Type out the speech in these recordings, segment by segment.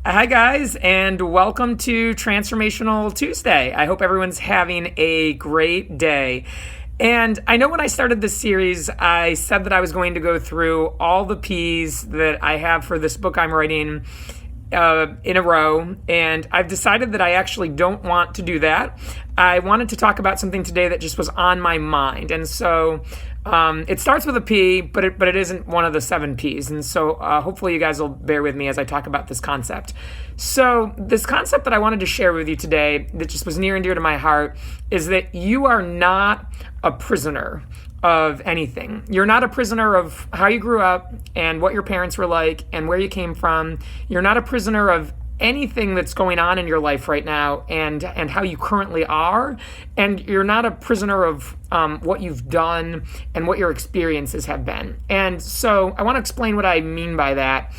Hi, guys, and welcome to Transformational Tuesday. I hope everyone's having a great day. And I know when I started this series, I said that I was going to go through all the P's that I have for this book I'm writing in a row, and I've decided that I actually don't want to do that. I wanted to talk about something today that just was on my mind, and so it starts with a P, but it isn't one of the 7 P's, and so hopefully you guys will bear with me as I talk about this concept. So this concept that I wanted to share with you today that just was near and dear to my heart is that you are not a prisoner of anything. You're not a prisoner of how you grew up and what your parents were like and where you came from. You're not a prisoner of anything that's going on in your life right now and how you currently are. And you're not a prisoner of what you've done and what your experiences have been. And so I want to explain what I mean by that.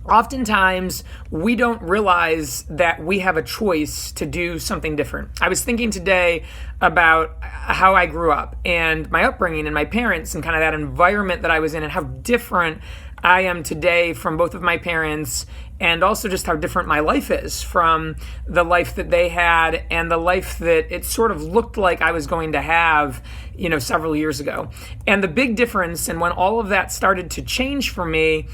Oftentimes, we don't realize that we have a choice to do something different. I was thinking today about how I grew up and my upbringing and my parents and kind of that environment that I was in and how different I am today from both of my parents, and also just how different my life is from the life that they had and the life that it sort of looked like I was going to have, several years ago. And the big difference, and when all of that started to change for me,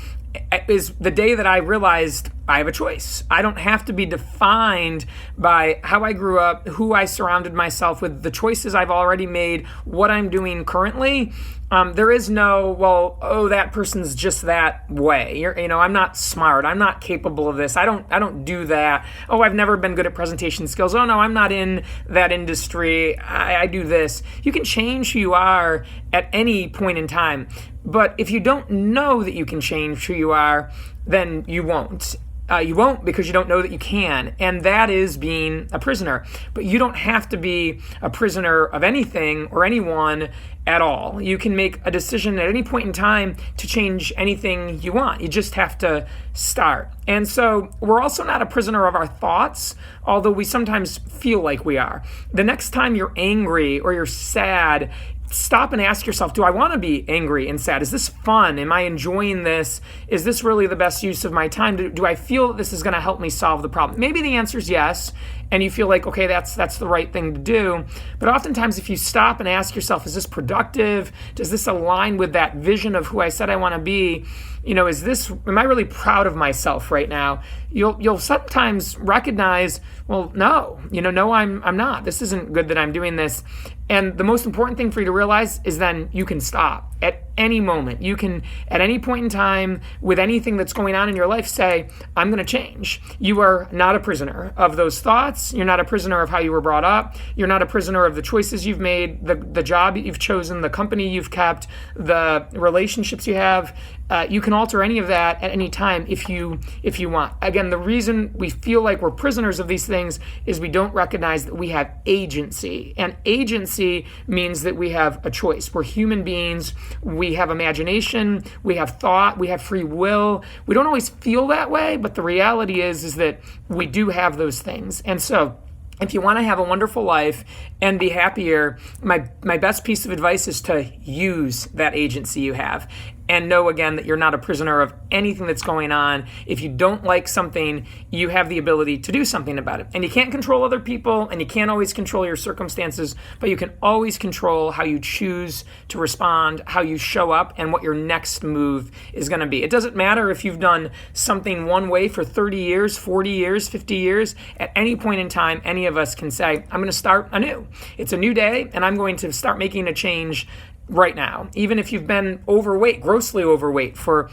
is the day that I realized I have a choice. I don't have to be defined by how I grew up, who I surrounded myself with, the choices I've already made, what I'm doing currently. There is no, that person's just that way. I'm not smart. I'm not capable of this. I don't do that. Oh, I've never been good at presentation skills. Oh no, I'm not in that industry. I do this. You can change who you are at any point in time. But if you don't know that you can change who you are, then you won't. You won't because you don't know that you can, and that is being a prisoner. But you don't have to be a prisoner of anything or anyone at all. You can make a decision at any point in time to change anything you want. You just have to start. And so we're also not a prisoner of our thoughts, although we sometimes feel like we are. The next time you're angry or you're sad, stop and ask yourself, do I want to be angry and sad? Is this fun? Am I enjoying this? Is this really the best use of my time? Do I feel that this is going to help me solve the problem? Maybe the answer is yes, and you feel like, okay, that's the right thing to do. But oftentimes if you stop and ask yourself, is this productive? Does this align with that vision of who I said I want to be? Am I really proud of myself right now? You'll sometimes recognize, well, no, I'm not. This isn't good that I'm doing this. And the most important thing for you to realize is then you can stop at any moment. You can, at any point in time, with anything that's going on in your life, say, I'm going to change. You are not a prisoner of those thoughts. You're not a prisoner of how you were brought up. You're not a prisoner of the choices you've made, the job you've chosen, the company you've kept, the relationships you have. You can alter any of that at any time if you want. Again, the reason we feel like we're prisoners of these things is we don't recognize that we have agency. And agency means that we have a choice. We're human beings. We have imagination. We have thought. We have free will. We don't always feel that way, but the reality is that we do have those things. And so if you want to have a wonderful life and be happier, my best piece of advice is to use that agency you have. And know, again, that you're not a prisoner of anything that's going on. If you don't like something, you have the ability to do something about it. And you can't control other people, and you can't always control your circumstances, but you can always control how you choose to respond, how you show up, and what your next move is going to be. It doesn't matter if you've done something one way for 30 years, 40 years, 50 years. At any point in time, any of us can say, I'm going to start anew. It's a new day, and I'm going to start making a change right now. Even if you've been overweight, grossly overweight for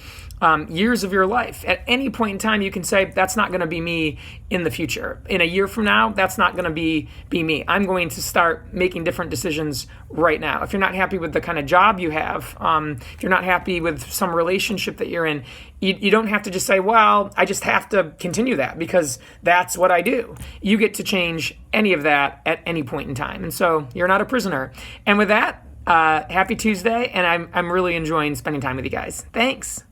years of your life, at any point in time you can say, that's not going to be me in the future. In a year from now, that's not going to be me. I'm going to start making different decisions right now. If you're not happy with the kind of job you have, if you're not happy with some relationship that you're in, you don't have to just say, well, I just have to continue that because that's what I do. You get to change any of that at any point in time. And so you're not a prisoner. And with that, happy Tuesday, and I'm really enjoying spending time with you guys. Thanks.